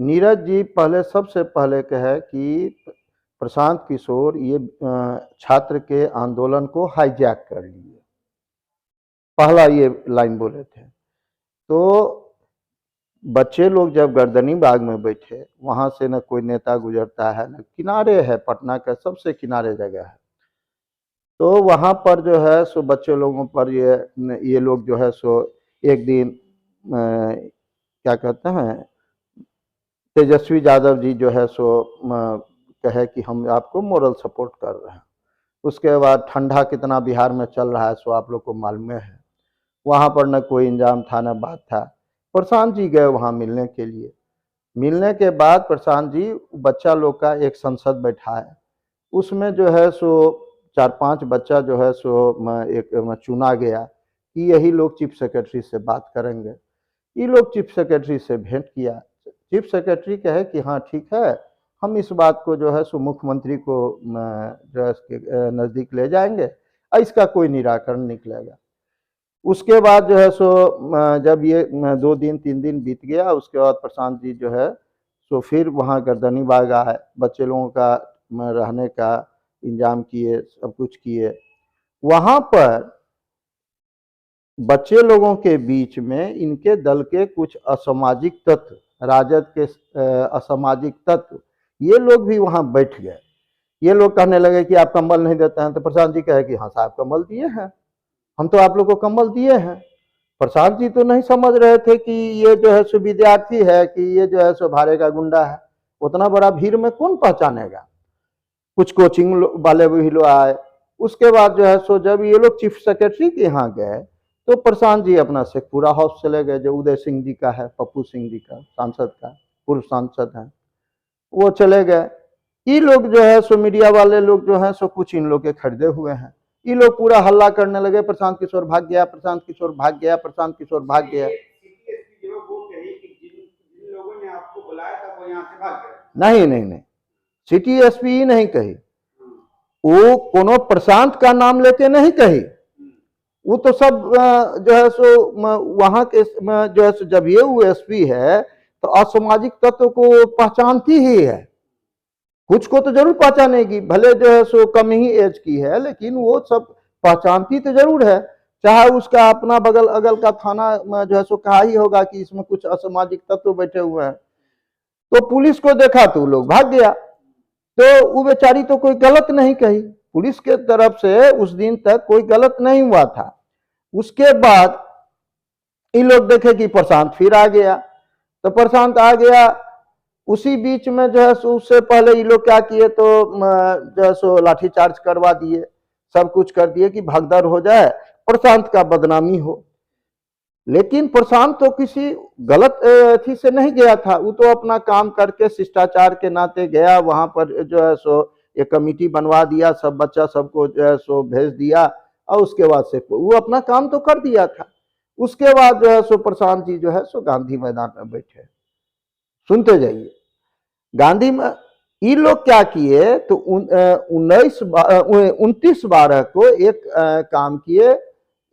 नीरज जी पहले सबसे पहले कहे कि प्रशांत किशोर ये छात्र के आंदोलन को हाईजैक कर लिए, पहला ये लाइन बोले थे। तो बच्चे लोग जब गर्दनी बाग में बैठे, वहां से न कोई नेता गुजरता है, न किनारे है, पटना का सबसे किनारे जगह है, तो वहां पर जो है सो बच्चे लोगों पर ये लोग जो है सो एक दिन क्या कहते हैं, तेजस्वी यादव जी जो है सो कहे कि हम आपको मोरल सपोर्ट कर रहे हैं। उसके बाद ठंडा कितना बिहार में चल रहा है सो आप लोग को मालूम है, वहां पर न कोई इंजाम था न बात था। प्रशांत जी गए वहां मिलने के लिए। मिलने के बाद प्रशांत जी बच्चा लोग का एक संसद बैठा है, उसमें जो है सो 4-5 बच्चा जो है सो एक चुना गया कि यही लोग चीफ सेक्रेटरी से बात करेंगे। ये लोग चीफ सेक्रेटरी से भेंट किया। चीफ सेक्रेटरी कहे कि हाँ ठीक है, हम इस बात को जो है सो मुख्यमंत्री को जो है इसके नज़दीक ले जाएंगे और इसका कोई निराकरण निकलेगा। उसके बाद जो है सो जब ये 2 दिन 3 दिन बीत गया, उसके बाद प्रशांत जी जो है सो फिर वहाँ गर्दनी बाग आए, बच्चे लोगों का रहने का इंतजाम किए, सब कुछ किए। वहाँ पर बच्चे लोगों के बीच में इनके दल के कुछ असामाजिक तत्व, राजद के असामाजिक तत्व, ये लोग भी वहाँ बैठ गए। ये लोग कहने लगे कि आप कंबल नहीं देते हैं, तो प्रशांत जी कहे कि हाँ साहब कंबल दिए हैं, हम तो आप लोग को कंबल दिए हैं। प्रसाद जी तो नहीं समझ रहे थे कि ये जो है सो विद्यार्थी है, कि ये जो है सो भारे का गुंडा है, उतना बड़ा भीड़ में कौन पहचानेगा। कुछ कोचिंग वाले भी लोग आए। उसके बाद जो है सो जब ये लोग चीफ सेक्रेटरी के यहाँ गए, तो प्रशांत जी अपना शेखपुरा हाउस चले गए, जो उदय सिंह जी का है, पप्पू सिंह जी का सांसद का, पूर्व सांसद है, वो चले गए। ये लोग जो है सो मीडिया वाले लोग जो है सो कुछ इन लोग के खरीदे हुए हैं। ये लोग पूरा हल्ला करने लगे, प्रशांत किशोर भाग गया, प्रशांत किशोर भाग गया, प्रशांत किशोर भाग गया। नहीं नहीं नहीं, सिटी एसपी नहीं कही, वो कोनो प्रशांत का नाम लेके नहीं कही। वो तो सब जो है सो वहां के जो है सो जब ये वो एसपी है तो असामाजिक तत्व को पहचानती ही है, कुछ को तो जरूर पहचानेगी, भले जो है सो कम ही एज की है, लेकिन वो सब पहचानती तो जरूर है। चाहे उसका अपना बगल अगल का थाना जो है सो कहा ही होगा कि इसमें कुछ असामाजिक तत्व बैठे हुए हैं। तो पुलिस को देखा तो लोग भाग गया, तो वो बेचारी तो कोई गलत नहीं कही, पुलिस के तरफ से उस दिन तक कोई गलत नहीं हुआ था। उसके बाद इन लोग देखे कि प्रशांत फिर आ गया, तो प्रशांत आ गया, उसी बीच में जो है सो उससे पहले ये लोग क्या किए, तो जो है सो लाठीचार्ज करवा दिए, सब कुछ कर दिए कि भगदड़ हो जाए, प्रशांत का बदनामी हो। लेकिन प्रशांत तो किसी गलत थी से नहीं गया था, वो तो अपना काम करके शिष्टाचार के नाते गया, वहां पर जो है सो एक कमेटी बनवा दिया, सब बच्चा सबको जो है सो भेज दिया, और उसके बाद से वो अपना काम तो कर दिया था। उसके बाद जो है सो प्रशांत जी जो है सो गांधी मैदान में बैठे। सुनते जाइए, गांधी में ये लोग क्या किए, तो 29-12 को एक काम किए,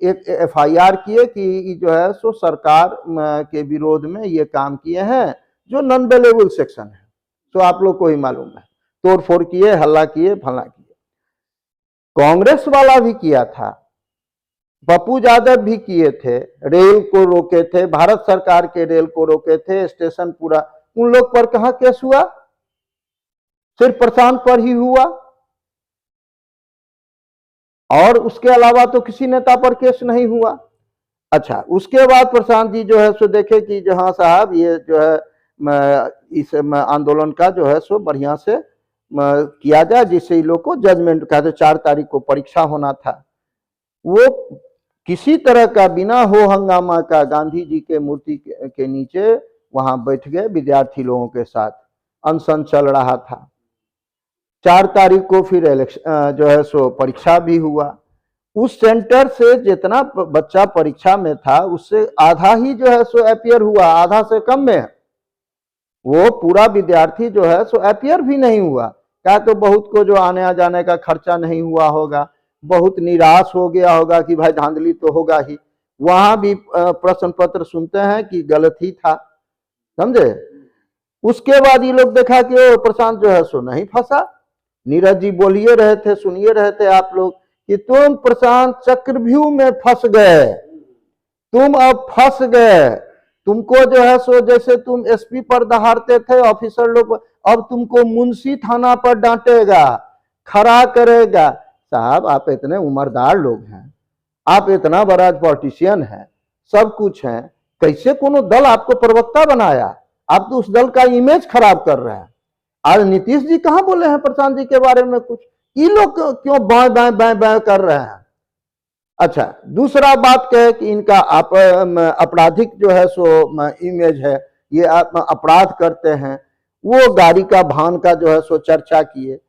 एक एफआईआर किए कि जो है सो सरकार के विरोध में ये काम किए हैं, जो नॉन अवेलेबल सेक्शन है, तो आप लोग को ही मालूम है, तोड़फोड़ किए, हल्ला किए, फला किए। कांग्रेस वाला भी किया था, पप्पू यादव भी किए थे, रेल को रोके थे, भारत सरकार के रेल को रोके थे, स्टेशन पूरा, उन लोग पर कहां केस हुआ, सिर्फ प्रशांत पर ही हुआ, और उसके अलावा तो किसी नेता पर केस नहीं हुआ। अच्छा, उसके बाद प्रशांत जी जो है सो देखे कि जहां साहब ये जो है इस आंदोलन का जो है सो बढ़िया से किया जाए, जिससे इन लोग को जजमेंट का, तो 4 तारीख को परीक्षा होना था, वो किसी तरह का बिना हो हंगामा का गांधी जी के मूर्ति के नीचे वहां बैठ गए विद्यार्थी लोगों के साथ, अनशन चल रहा था। 4 तारीख को फिर इलेक्शन जो है सो परीक्षा भी हुआ। उस सेंटर से जितना बच्चा परीक्षा में था, उससे आधा ही जो है सो अपियर हुआ, आधा से कम में वो पूरा विद्यार्थी जो है सो अपियर भी नहीं हुआ। क्या तो बहुत को जो आने आ जाने का खर्चा नहीं हुआ होगा, बहुत निराश हो गया होगा कि भाई धांधली तो होगा ही। वहां भी प्रश्न पत्र सुनते हैं कि गलत ही था, समझे। उसके बाद ये लोग देखा कि वो प्रशांत जो है सो नहीं फंसा। नीरज जी बोलिए रहे थे, सुनिए रहे थे आप लोग कि तुम प्रशांत चक्रव्यूह में फंस गए, तुम अब फंस गए। तुमको जो है सो जैसे तुम एसपी पर दहाड़ते थे ऑफिसर लोग, अब तुमको मुंशी थाना पर डांटेगा, खड़ा करेगा। साहब आप इतने उम्रदार लोग हैं, आप इतना बड़ा पॉलिटिशियन हैं, सब कुछ हैं, कैसे कोनो दल आपको प्रवक्ता बनाया? आप तो उस दल का इमेज खराब कर रहे हैं। आज नीतीश जी कहां बोले हैं प्रशांत जी के बारे में कुछ? ये लोग क्यों बाएं बाएं बाएं बाएं कर रहे हैं? अच्छा, दूसरा बात क्या है कि इनका आपराधिक जो है सो इमेज है, ये अपराध करते हैं। वो गाड़ी का भान का जो है सो चर्चा किए,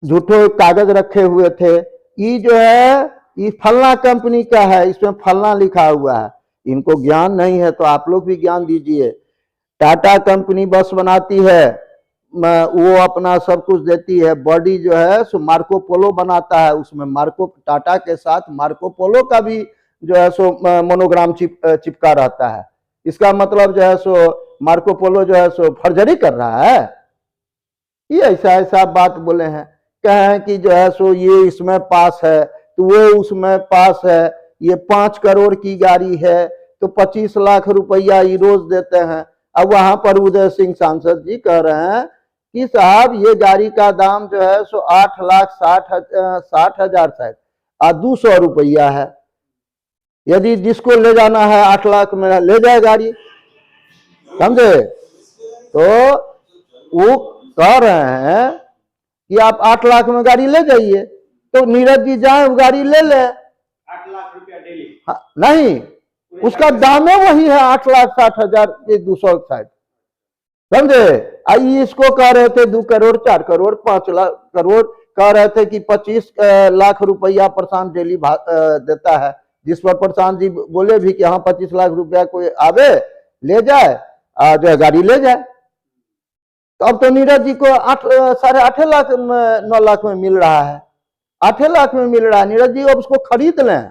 झूठे कागज रखे हुए थे। ये जो है ये फलना कंपनी का है, इसमें फलना लिखा हुआ है। इनको ज्ञान नहीं है तो आप लोग भी ज्ञान दीजिए। टाटा कंपनी बस बनाती है, वो अपना सब कुछ देती है। बॉडी जो है सो मार्को पोलो बनाता है, उसमें मार्को टाटा के साथ मार्को पोलो का भी जो है सो मोनोग्राम चिपका रहता है। इसका मतलब जो है सो मार्को पोलो जो है सो फर्जरी कर रहा है। ये ऐसा ऐसा बात बोले हैं, कहें कि जो है सो ये इसमें पास है तो वो उसमें पास है। ये 5 करोड़ की गाड़ी है तो 25 लाख रुपया ये रोज देते हैं। अब वहां पर उदय सिंह सांसद जी कह रहे हैं कि साहब ये गाड़ी का दाम जो है सो 8,60,000 शायद 200 रुपया है। यदि जिसको ले जाना है 8 लाख में ले जाए गाड़ी, समझे? तो वो कह रहे हैं कि आप 8 लाख में गाड़ी ले जाइए, तो नीरज जी जाए गाड़ी ले ले। 8 लाख रुपया डेली? हाँ, नहीं, उसका दाम है वही है 8,60,200 शायद, समझे? आई इसको कह रहे थे 2 करोड़ 4 करोड़ 5 लाख करोड़, कह रहे थे कि 25 लाख रुपया प्रशांत डेली देता है। जिस पर प्रशांत जी बोले भी कि हाँ 25 लाख रुपया कोई आवे ले जाए, जो है गाड़ी ले जाए। तो अब तो नीरज जी को 8.5 लाख 9 लाख में मिल रहा है, 8 लाख में मिल रहा है। नीरज जी अब उसको खरीद लें,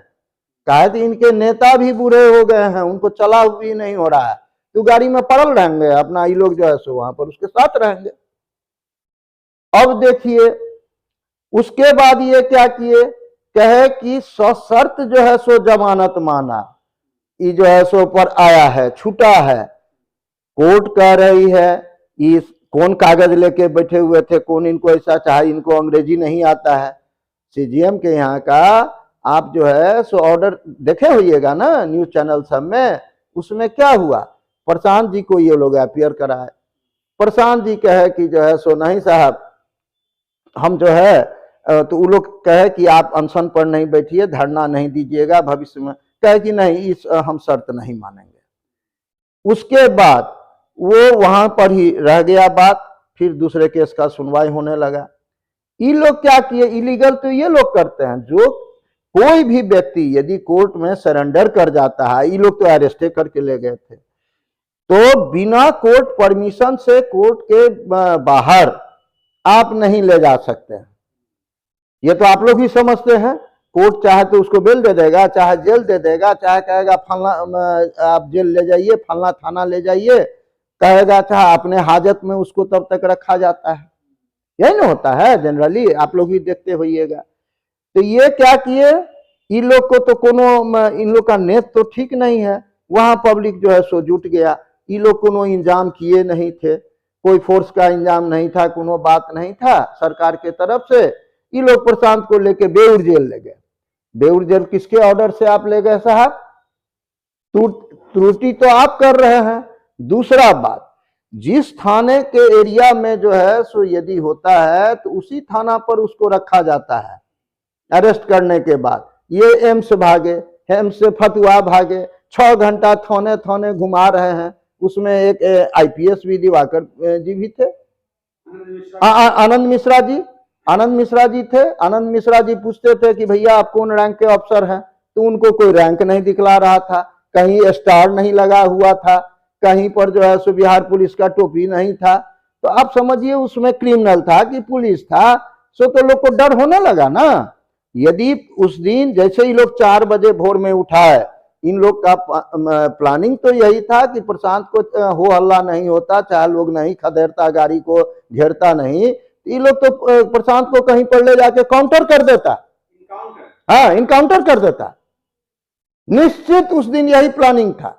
कहा कि इनके नेता भी बूढ़े हो गए हैं, उनको चला भी नहीं हो रहा है, तो गाड़ी में पड़ल रहेंगे अपना, ये लोग जो है सो वहां पर उसके साथ रहेंगे। अब देखिए उसके बाद ये क्या किए, कहे कि सशर्त जो है सो जमानत माना, ये जो है सो पर आया है, छूटा है। कोर्ट कह रही है ये कौन कागज लेके बैठे हुए थे, कौन इनको ऐसा चाहे, इनको अंग्रेजी नहीं आता है। सीजीएम के यहाँ का आप जो है सो ऑर्डर देखे होइएगा ना न्यूज चैनल सब में, उसमें क्या हुआ, प्रशांत जी को ये लोग अपियर कराए। प्रशांत जी कहे कि जो है सो नहीं साहब हम जो है, तो वो लोग कहे कि आप अनशन पर नहीं बैठिए, धरना नहीं दीजिएगा भविष्य में, कहे कि नहीं इस हम शर्त नहीं मानेंगे। उसके बाद वो वहां पर ही रह गया बात, फिर दूसरे केस का सुनवाई होने लगा। ये लोग क्या किए, इलीगल तो ये लोग करते हैं, जो कोई भी व्यक्ति यदि कोर्ट में सरेंडर कर जाता है, ये लोग तो अरेस्ट करके ले गए थे, तो बिना कोर्ट परमिशन से कोर्ट के बाहर आप नहीं ले जा सकते हैं। ये तो आप लोग भी समझते हैं, कोर्ट चाहे तो उसको बेल दे देगा, चाहे जेल दे देगा, चाहे कहेगा फलना आप जेल ले जाइए, फलना थाना ले जाइए कहेगा, चाहे अपने हाजत में उसको तब तक रखा जाता है। यही ना होता है जनरली, आप लोग भी देखते होइएगा। तो ये क्या किए, इन लोग को तो कोनो, इन लोग का नेत तो ठीक नहीं है, वहां पब्लिक जो है सो जुट गया। ये लोग कोनो इंजाम किए नहीं थे, कोई फोर्स का इंजाम नहीं था, कोनो बात नहीं था सरकार के तरफ से। ये लोग प्रशांत को लेके बेउर जेल ले गए। बेउर जेल किसके ऑर्डर से आप ले गए साहब? त्रुटि तो आप कर रहे हैं। दूसरा बात, जिस थाने के एरिया में जो है सो यदि होता है तो उसी थाना पर उसको रखा जाता है अरेस्ट करने के बाद। ये एम्स भागे, एम्स से फतुहा भागे, 6 घंटा थाने थाने घुमा रहे हैं। उसमें एक आईपीएस भी दिवाकर जी भी थे, आनंद मिश्रा जी थे। आनंद मिश्रा जी पूछते थे कि भैया आप कौन रैंक के अफसर हैं, तो उनको कोई रैंक नहीं दिखला रहा था, कहीं स्टार नहीं लगा हुआ था, कहीं पर जो है सो बिहार पुलिस का टोपी नहीं था। तो आप समझिए उसमें क्रिमिनल था कि पुलिस था, सो तो लोग को डर होने लगा ना। यदि उस दिन जैसे ही लोग 4 बजे भोर में उठाए, इन लोग का प्लानिंग तो यही था कि प्रशांत को हो हल्ला नहीं होता, चाहे लोग नहीं खदेड़ता, गाड़ी को घेरता नहीं, ये लोग तो प्रशांत को कहीं पर ले जाके काउंटर कर देता, इनकाउंटर। हाँ इनकाउंटर कर देता। निश्चित उस दिन यही प्लानिंग था।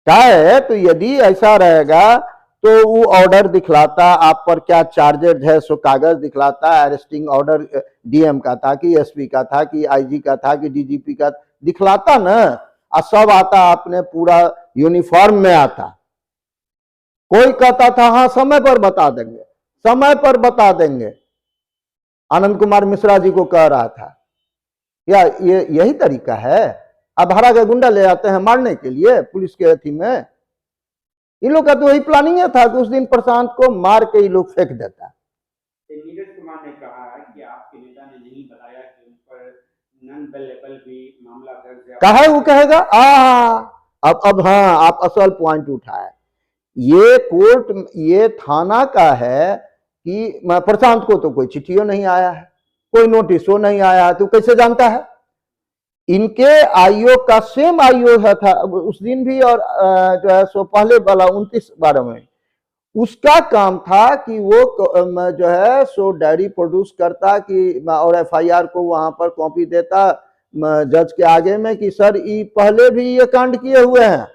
क्या है, तो यदि ऐसा रहेगा तो वो ऑर्डर दिखलाता, आप पर क्या चार्जेज है सो कागज दिखलाता, अरेस्टिंग ऑर्डर डीएम का था कि एसपी का था कि आईजी का था कि डीजीपी का, दिखलाता ना, और सब आता अपने पूरा यूनिफॉर्म में आता। कोई कहता था हाँ समय पर बता देंगे, समय पर बता देंगे, आनंद कुमार मिश्रा जी को कह रहा था। या ये यही तरीका है? अब हरा के गुंडा ले आते हैं मारने के लिए पुलिस के अथी में। इन लोग का तो वही प्लानिंग था कि उस दिन प्रशांत को मार के ये लोग फेंक देता। नीरज कुमार ने कहा है कि आपके नेता ने नहीं बताया कि उन पर नॉन बेलेबल भी मामला दर्ज है। कहा है वो कहेगा अब हाँ आप असल पॉइंट उठाए। ये कोर्ट, ये थाना का है कि प्रशांत को तो कोई चिट्ठियों नहीं आया है, कोई नोटिसो नहीं आया है, तो कैसे जानता है? इनके आयोग का सेम आयोग था उस दिन भी, और जो है सो पहले वाला 29/12 में उसका काम था कि वो जो है सो डायरी प्रोड्यूस करता कि और एफआईआर को वहां पर कॉपी देता जज के आगे में कि सर ये पहले भी ये कांड किए हुए हैं,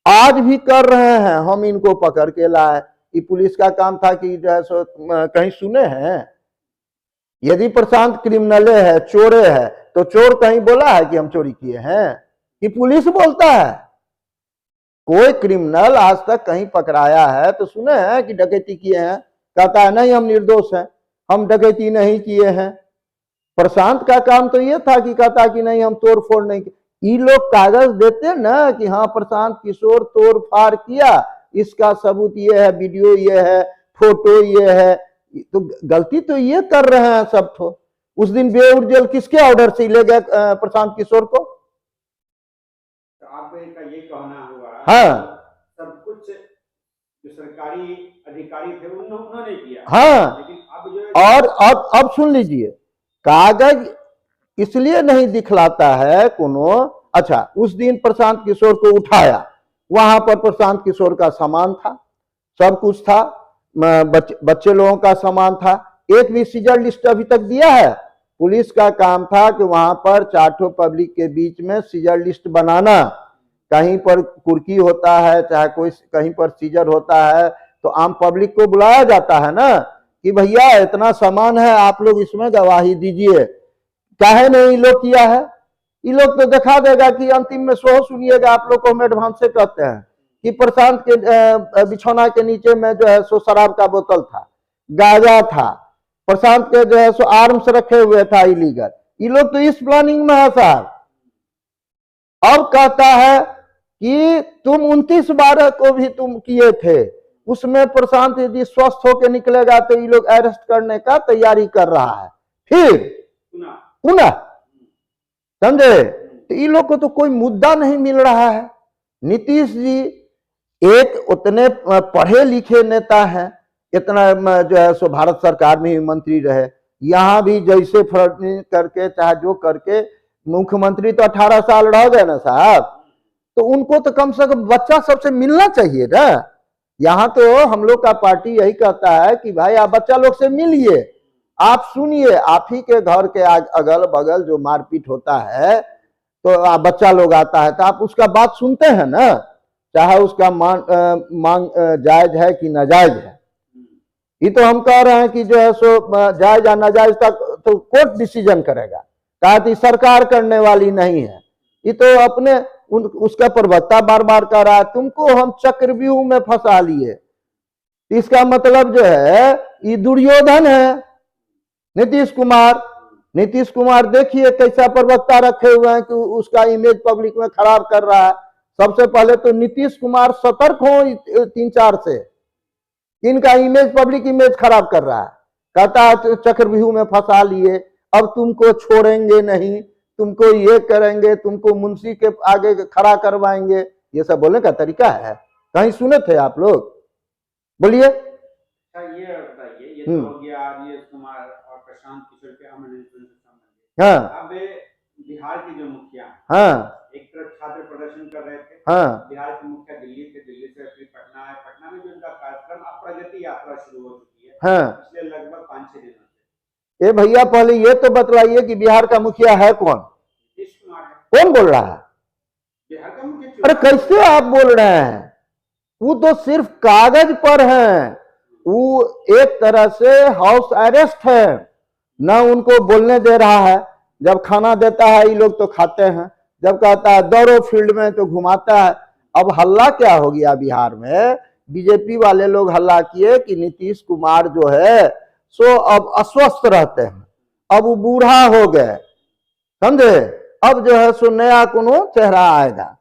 आज भी कर रहे हैं, हम इनको पकड़ के लाए। ये पुलिस का काम था कि जो है सो कहीं सुने हैं? यदि प्रशांत क्रिमिनले है, चोरे है, तो चोर कहीं बोला है कि हम चोरी किए हैं? कि पुलिस बोलता है? कोई क्रिमिनल आज तक कहीं पकड़ाया है तो सुने हैं कि डकैती किए हैं? कहता है नहीं हम निर्दोष हैं, हम डकैती नहीं किए हैं। प्रशांत का काम तो ये था कि कहता कि नहीं हम तोड़ फोड़ नहीं किए। ये लोग कागज देते ना कि हाँ प्रशांत किशोर तोड़ फाड़ किया, इसका सबूत ये है, वीडियो ये है, फोटो ये है, तो गलती तो ये कर रहे हैं सब। तो उस दिन बेऊर जेल किसके ऑर्डर से ले गए प्रशांत किशोर को? तो आपका ये कहना हुआ हाँ सब कुछ जो सरकारी अधिकारी थे उन्होंने किया, हाँ। लेकिन अब जो और अब सुन लीजिए, कागज इसलिए नहीं दिखलाता है कोनो। अच्छा, उस दिन प्रशांत किशोर को उठाया, वहां पर प्रशांत किशोर का सामान था, सब कुछ था, बच्चे लोगों का सामान था, एक भी सीजर लिस्ट अभी तक दिया है? पुलिस का काम था कि वहां पर चारों पब्लिक के बीच में सीजर लिस्ट बनाना। कहीं पर कुर्की होता है, चाहे कोई कहीं पर सीजर होता है, तो आम पब्लिक को बुलाया जाता है ना कि भैया इतना सामान है, आप लोग इसमें गवाही दीजिए। काहे नहीं लोग किया है? ये लोग तो दिखा देगा कि अंतिम में सो सुनिएगा, आप लोग को हम एडवांस से कहते हैं कि प्रशांत के बिछौना के नीचे में जो है सो शराब का बोतल था, गांजा था, प्रशांत के जो है सो आर्म्स रखे हुए था इलीगल। ये लोग तो इस प्लानिंग में है साहब। अब कहता है कि तुम 29/12 को भी तुम किए थे, उसमें प्रशांत यदि स्वस्थ होकर निकलेगा तो ये लोग अरेस्ट करने का तैयारी कर रहा है। फिर पुनः समझे? तो ये लोग को तो कोई मुद्दा नहीं मिल रहा है। नीतीश जी एक उतने पढ़े लिखे नेता हैं, इतना जो है सो भारत सरकार में ही मंत्री रहे, यहां भी जैसे फर्क करके चाहे जो करके मुख्यमंत्री तो 18 साल रह गए ना साहब, तो उनको तो कम से कम बच्चा सबसे मिलना चाहिए ना। यहाँ तो हम लोग का पार्टी यही कहता है कि भाई आप बच्चा लोग से मिलिए, आप सुनिए, आप ही के घर के अगल बगल जो मारपीट होता है तो आप बच्चा लोग आता है तो आप उसका बात सुनते हैं ना, चाहे उसका मांग जायज है कि नाजायज है। ये तो हम कह रहे हैं कि जो है सो जायज या नाजायज तक तो कोर्ट डिसीजन करेगा, कहा कि सरकार करने वाली नहीं है। ये तो अपने उसका प्रवक्ता बार बार कह रहा है तुमको हम चक्रव्यूह में फंसा लिए, इसका मतलब जो है ये दुर्योधन है नीतीश कुमार देखिए कैसा प्रवक्ता रखे हुए हैं कि उसका इमेज पब्लिक में खराब कर रहा है। सबसे पहले तो नीतीश कुमार सतर्क हो 3-4 से, इनका इमेज पब्लिक इमेज खराब कर रहा है। कहता है चक्रव्यूह में फंसा लिए, अब तुमको छोड़ेंगे नहीं, तुमको ये करेंगे, तुमको मुंशी के आगे खड़ा करवाएंगे। ये सब बोलने का तरीका है? कहीं सुने थे आप लोग? बोलिए। ये बताइए, ये तो हो गया नीरज कुमार और प्रशांत किशोर के अमन से संबंधित। हाँ अब बिहार के जो मुखिया हैं, हाँ एक तरफ छात्र प्रदर्शन कर रहे थे, हाँ बिहार के मुखिया दिल्ली थे, दिल्ली से फिर पटना है, पटना में भी उनका कार्यक्रम अब प्रगति यात्रा शुरू हो चुकी है हाँ। पिछले लगभग 5-6 दिनों से। ए भैया पहले ये तो बतलाइए कि बिहार का मुखिया है कौन? नीतीश कुमार है कौन बोल रहा है? बिहार का मुखिया। अरे कैसे आप बोल रहे हैं? वो तो सिर्फ कागज पर है, वो एक तरह से हाउस अरेस्ट है, ना उनको बोलने दे रहा है। जब खाना देता है ये लोग तो खाते हैं, जब कहता है दौड़ो फील्ड में तो घुमाता है। अब हल्ला क्या हो गया बिहार में? बीजेपी वाले लोग हल्ला किए कि नीतीश कुमार जो है सो अब अस्वस्थ रहते हैं, अब वो बूढ़ा हो गए, समझे? अब जो है सो नया कोनो चेहरा आएगा।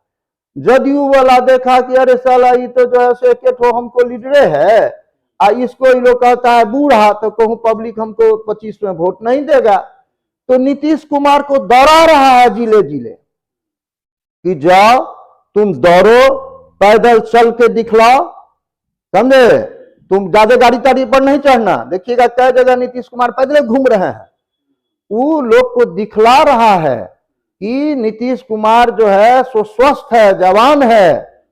जदयू वाला देखा कि अरे साला ये तो जो है सो एक हमको लीडरे है, इसको ये लोग कहता है बूढ़ा, तो कहूं पब्लिक हमको 25 में वोट नहीं देगा। तो नीतीश कुमार को डरा रहा है जिले जिले कि जाओ तुम दौड़ो, पैदल चल के दिखलाओ, समझे? तुम ज्यादा गाड़ी ताड़ी पर नहीं चढ़ना। देखिएगा कई जगह नीतीश कुमार पैदल घूम रहे हैं। वो लोग को दिखला रहा है कि नीतीश कुमार जो है सो स्वस्थ है, जवान है,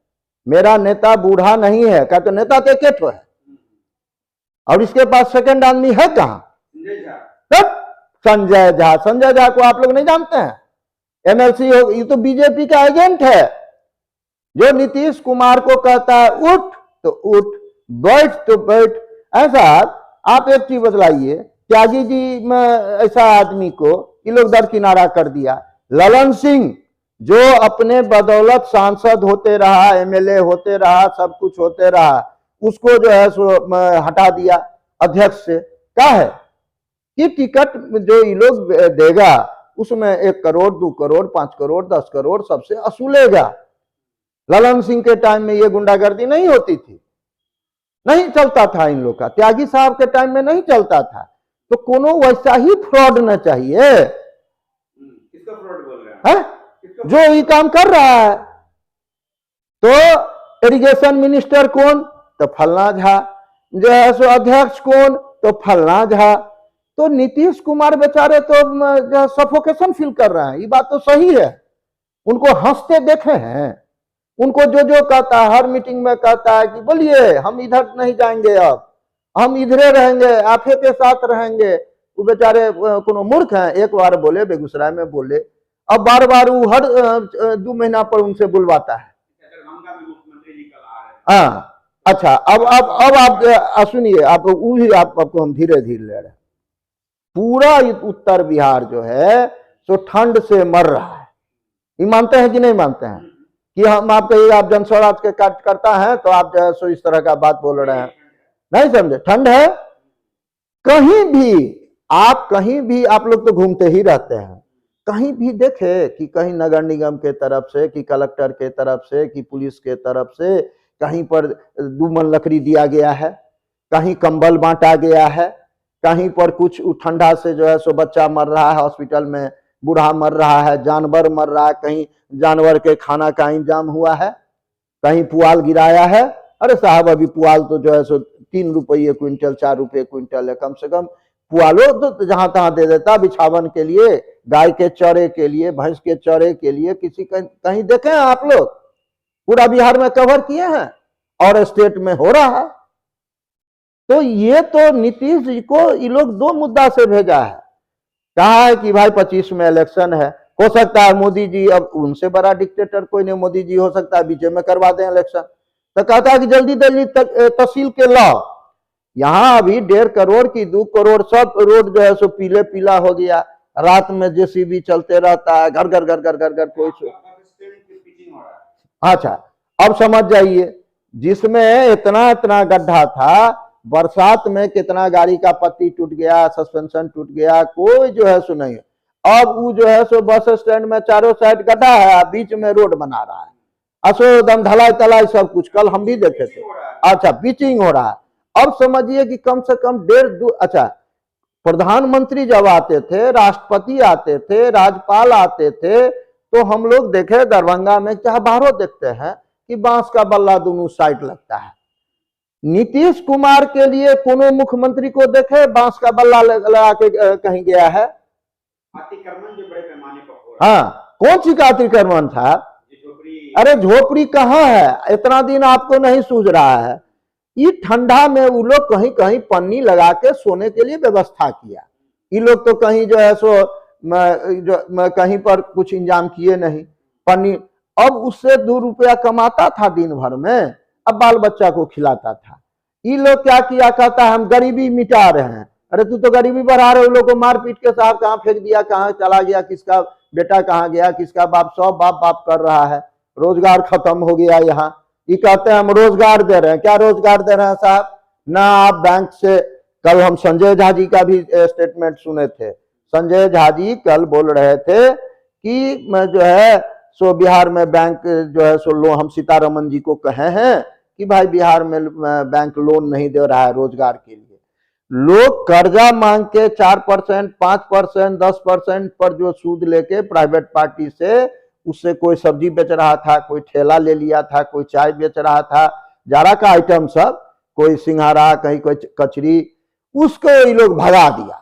मेरा नेता बूढ़ा नहीं है। क्या तो नेता तो एक है, और इसके पास सेकंड आदमी है कहां? संजय झा। संजय झा को आप लोग नहीं जानते हैं? एमएलसी हो, ये तो बीजेपी का एजेंट है, जो नीतीश कुमार को कहता है उठ तो उठ, बैठ तो बैठ। ऐसा आप एक चीज बतलाइए, त्यागी जी में ऐसा आदमी को ये लोग दरकिनारा कर दिया। ललन सिंह जो अपने बदौलत सांसद होते रहा, एमएलए होते रहा, सब कुछ होते रहा, उसको जो है सो हटा दिया अध्यक्ष से। क्या है कि टिकट जो ये लोग देगा उसमें 1 करोड़ 2 करोड़ 5 करोड़ 10 करोड़ सबसे असूलेगा। ललन सिंह के टाइम में ये गुंडागर्दी नहीं होती थी, नहीं चलता था इन लोग का। त्यागी साहब के टाइम में नहीं चलता था। तो कोनो वैसा ही फ्रॉड न चाहिए। किसका फ्रॉड बोल रहे हैं? जो ये काम कर रहा है। तो इरिगेशन मिनिस्टर कौन? तो फलना झा। जो है सो अध्यक्ष कौन? तो फलना झा। तो नीतीश कुमार बेचारे तो सफोकेशन फील कर रहे हैं। ये बात तो सही है, उनको हंसते देखे हैं। उनको जो जो कहता है, हर मीटिंग में कहता है कि बोलिए हम इधर नहीं जाएंगे, अब हम इधरे रहेंगे, आपे के साथ रहेंगे। वो बेचारे कोनो मूर्ख हैं। एक बार बोले बेगूसराय में बोले, अब बार बार वो हर 2 महीना पर उनसे बुलवाता है। हाँ अच्छा, अब आप सुनिए, आप वही आपको हम धीरे धीरे ले रहे हैं। पूरा उत्तर बिहार जो है सो ठंड से मर रहा है। ये मानते हैं कि नहीं मानते हैं? कि हम आप कहिए आप जनस्वराज के कार्यकर्ता हैं तो आप जो है सो इस तरह का बात बोल रहे हैं, नहीं समझे? ठंड है कहीं भी आप लोग तो घूमते ही रहते हैं, कहीं भी देखे कि कहीं नगर निगम के तरफ से, कि कलेक्टर के तरफ से, कि पुलिस के तरफ से कहीं पर 2 मन लकड़ी दिया गया है, कहीं कंबल बांटा गया है, कहीं पर कुछ ठंडा से जो है सो बच्चा मर रहा है हॉस्पिटल में, बूढ़ा मर रहा है, जानवर मर रहा है, कहीं जानवर के खाना का इंतजाम हुआ है, कहीं पुआल गिराया है। अरे साहब अभी पुआल तो जो है सो 3 रुपये क्विंटल 4 रुपये क्विंटल है। कम से कम पुआलो तो जहां तहां दे देता, बिछावन के लिए, गाय के चरे के लिए, भैंस के चरे के लिए। किसी कहीं देखे हैं आप लोग? पूरा बिहार में कवर किए हैं और स्टेट में हो रहा है। तो ये तो नीतीश जी को ये लोग 2 मुद्दा से भेजा है। कहा है कि भाई 25 में इलेक्शन है, हो सकता है मोदी जी, अब उनसे बड़ा डिक्टेटर कोई नहीं, मोदी जी हो सकता है बीच में करवा दें इलेक्शन। तो कहता है कि जल्दी जल्दी तहसील के लाओ। यहाँ अभी 1.5 करोड़ की 2 करोड़ सब रोड जो है सो पीले पीला हो गया। रात में जेसीबी चलते रहता है, घर घर घर घर घर घर कोई। अच्छा अब समझ जाइए, जिसमें इतना इतना गड्ढा था, बरसात में कितना गाड़ी का पत्ती टूट गया, सस्पेंशन टूट गया, कोई जो है सो नहीं। अब वो जो है सो बस स्टैंड में चारों साइड गड्ढा है, बीच में रोड बना रहा है, असोदम ढलाई तलाई सब कुछ। कल हम भी देखे थे। अच्छा पिचिंग हो रहा है। अब समझिए कि कम से कम 1.5 अच्छा, प्रधानमंत्री जब आते थे, राष्ट्रपति आते थे, राज्यपाल आते थे, तो हम लोग देखे दरभंगा में, क्या बाहरों देखते हैं कि बांस का बल्ला दोनों साइड लगता है। नीतीश कुमार के लिए कोनो मुख्यमंत्री को देखे बांस का बल्ला लगा के कहीं गया है? अतिक्रमण जो बड़े पैमाने पर हो हाँ, कौन सी का अतिक्रमण था? झोपड़ी अरे झोपड़ी कहाँ है? इतना दिन आपको नहीं सूझ रहा है। ये ठंडा में वो लोग कहीं कहीं पन्नी लगा के सोने के लिए व्यवस्था किया। ये लोग तो कहीं जो है सो कहीं पर कुछ इंतजाम किए नहीं। पन्नी, अब उससे 2 रुपया कमाता था दिन भर में, अब बाल बच्चा को खिलाता था। ये लोग क्या किया, कहता है हम गरीबी मिटा रहे हैं। अरे तू तो गरीबी बढ़ा रहे हो। लोग को मार पीट के साहब कहाँ फेंक दिया, कहाँ चला गया, किसका बेटा कहाँ गया, किसका बाप, सब बाप बाप कर रहा है। रोजगार खत्म हो गया यहाँ। ये कहते हैं हम रोजगार दे रहे हैं। क्या रोजगार दे रहे हैं साहब? ना आप बैंक से, कल हम संजय झा जी का भी स्टेटमेंट सुने थे। संजय झा जी कल बोल रहे थे कि मैं जो है सो बिहार में बैंक जो है सो लो, हम सीतारमन जी को कहे हैं कि भाई बिहार में बैंक लोन नहीं दे रहा है रोजगार के लिए। लोग कर्जा मांग के 4%, 5%, 10% पर जो सूद लेके प्राइवेट पार्टी से, उससे कोई सब्जी बेच रहा था, कोई ठेला ले लिया था, कोई चाय बेच रहा था, जारा का आइटम सब, कोई सिंघाड़ा, कहीं कोई कचरी, उसको ये लोग भगा दिया।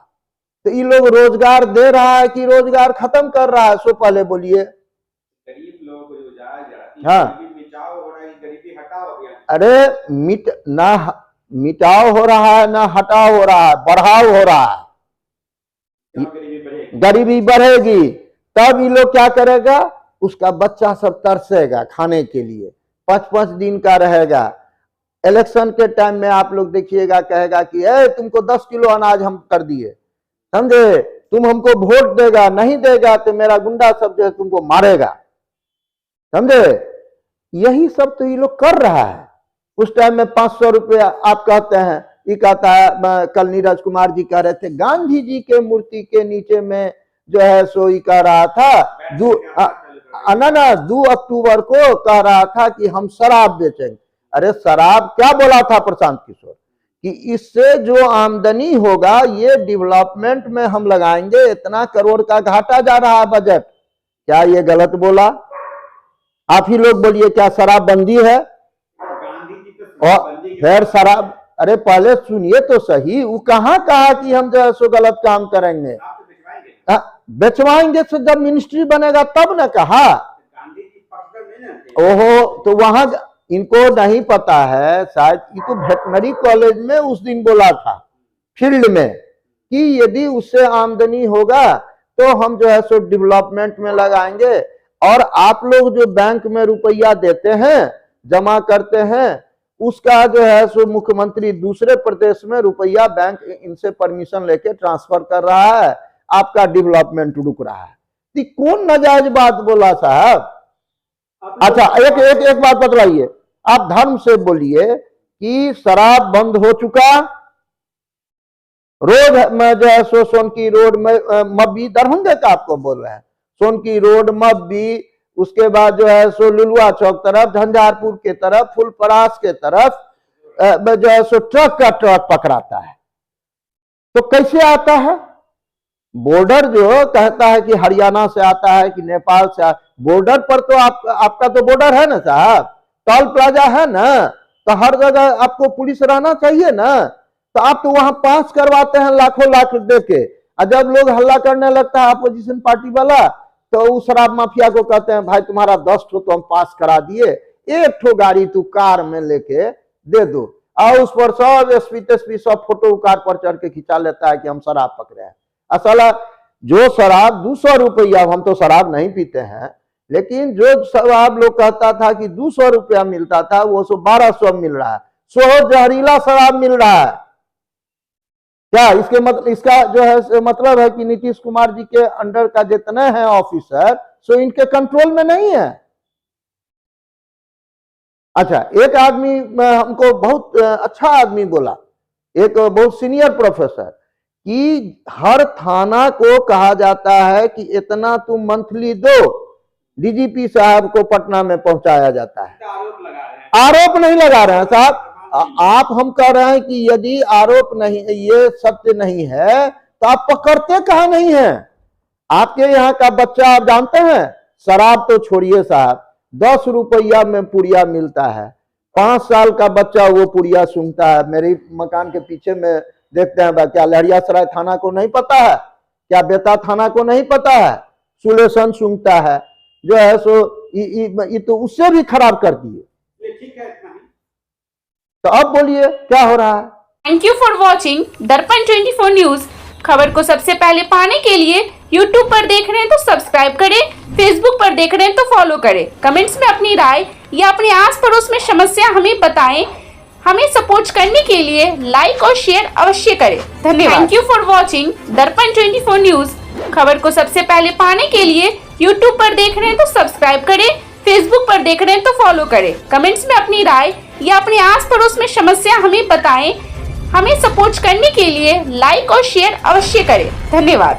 तो ये लोग रोजगार दे रहा है कि रोजगार खत्म कर रहा है? सो पहले बोलिए। गरीब लोगों को जो जाती हाँ, गरीबी मिटाओ हो रहा है, गरीबी हटाओ अभियान। अरे मिटाव हो रहा है ना हटाव हो रहा है, बढ़ाव हो रहा है। गरीबी बढ़ेगी, गरीबी बढ़ेगी, तब ये लोग क्या करेगा? उसका बच्चा सब तरसेगा खाने के लिए, 5-5 दिन का रहेगा। इलेक्शन के टाइम में आप लोग देखिएगा, कहेगा कि तुमको 10 किलो अनाज हम कर दिए, समझे, तुम हमको वोट देगा, नहीं देगा तो मेरा गुंडा सब जो है तुमको मारेगा, समझे। यही सब तो ये लोग कर रहा है। उस टाइम में 500 रुपया आप कहते हैं, ये कहता है, कल नीरज कुमार जी कह रहे थे गांधी जी के मूर्ति के नीचे में जो है सो ये कह रहा था 2 अक्टूबर को कह रहा था कि हम शराब बेचेंगे। अरे शराब क्या बोला था प्रशांत किशोर कि इससे जो आमदनी होगा ये डेवलपमेंट में हम लगाएंगे, इतना करोड़ का घाटा जा रहा है बजट। क्या ये गलत बोला? आप ही लोग बोलिए, क्या शराब बंदी है? और फिर शराब, अरे पहले सुनिए तो सही, वो कहाँ कहा कि हम जो है सो गलत काम करेंगे? बेचवाएंगे तो जब मिनिस्ट्री बनेगा तब न कहा। ओहो, तो वहां इनको नहीं पता है शायद। ये तो वेटनरी कॉलेज में उस दिन बोला था फील्ड में कि यदि उससे आमदनी होगा तो हम जो है सो डेवलपमेंट में लगाएंगे, और आप लोग जो बैंक में रुपया देते हैं, जमा करते हैं, उसका जो है सो मुख्यमंत्री दूसरे प्रदेश में रुपया बैंक इनसे परमिशन लेके ट्रांसफर कर रहा है, आपका डेवलपमेंट रुक रहा है। तो कौन नाजायज बात बोला साहब? अच्छा, एक बात बतलाइए, आप धर्म से बोलिए कि शराब बंद हो चुका, रोड में जो है सो सोनकी रोड में मब्बी, दरभंगा का आपको बोल रहे हैं, सोनकी रोड मब्बी, उसके बाद जो है सो लुलुआ चौक तरफ, झंझारपुर के तरफ, फुलपरास के तरफ जो है सो ट्रक का ट्रक पकड़ाता है। तो कैसे आता है? बॉर्डर जो कहता है कि हरियाणा से आता है कि नेपाल से, बॉर्डर पर तो आपका तो बॉर्डर है ना साहब, टोल प्लाजा है ना, तो हर जगह आपको पुलिस रहना चाहिए ना। तो आप तो वहां पास करवाते हैं लाखों लाख दे के, और जब लोग हल्ला करने लगता है अपोजिशन पार्टी वाला, तो उस शराब माफिया को कहते हैं भाई तुम्हारा 10 ठो तो हम पास करा दिए, 1 ठो गाड़ी तू कार में लेके दे दो, और उस पर सब एसपी सब फोटो कार पर चढ़ के खिंचा लेता है कि हम शराब पकड़े हैं। असल जो शराब 200 रुपया, हम तो शराब नहीं पीते हैं, लेकिन जो शराब लोग कहता था कि 200 रुपया मिलता था, वो 1200 मिल रहा है। सो जहरीला शराब मिल रहा है। क्या इसके मतलब, इसका जो है मतलब है कि नीतीश कुमार जी के अंडर का जितने हैं ऑफिसर, सो इनके कंट्रोल में नहीं है। अच्छा, एक आदमी हमको बहुत अच्छा आदमी बोला, एक बहुत सीनियर प्रोफेसर, कि हर थाना को कहा जाता है कि इतना तुम मंथली दो, डीजीपी साहब को पटना में पहुंचाया जाता है। आरोप नहीं लगा रहे हैं साहब, आप हम कह रहे हैं कि यदि आरोप नहीं, ये सत्य नहीं है, तो आप पकड़ते कहा नहीं है? आपके यहाँ का बच्चा आप जानते हैं, शराब तो छोड़िए साहब, 10 रुपया में पुड़िया मिलता है, 5 साल का बच्चा वो पुड़िया सूंघता है। मेरे मकान के पीछे में देखते हैं, क्या लहरियासराय थाना को नहीं पता है? क्या बेता थाना को नहीं पता है? सुलेशन सूंघता है, जो है सो ये तो उससे भी खराब कर दिए। ये ठीक है, इतना ही। तो अब बोलिए क्या हो रहा है। थैंक यू फॉर वॉचिंग दर्पण 24 न्यूज। खबर को सबसे पहले पाने के लिए YouTube पर देख रहे हैं तो सब्सक्राइब करें, Facebook पर देख रहे हैं तो फॉलो करें। कमेंट्स में अपनी राय या अपने आस पड़ोस में समस्या हमें बताएं। हमें सपोर्ट करने के लिए लाइक और शेयर अवश्य करें। धन्यवाद। थैंक यू फॉर वॉचिंग दर्पण 24 न्यूज। खबर को सबसे पहले पाने के लिए YouTube पर देख रहे हैं तो सब्सक्राइब करें, Facebook पर देख रहे हैं तो फॉलो करें। कमेंट्स में अपनी राय या अपने आस पड़ोस में समस्या हमें बताएं। हमें सपोर्ट करने के लिए लाइक और शेयर अवश्य करें। धन्यवाद।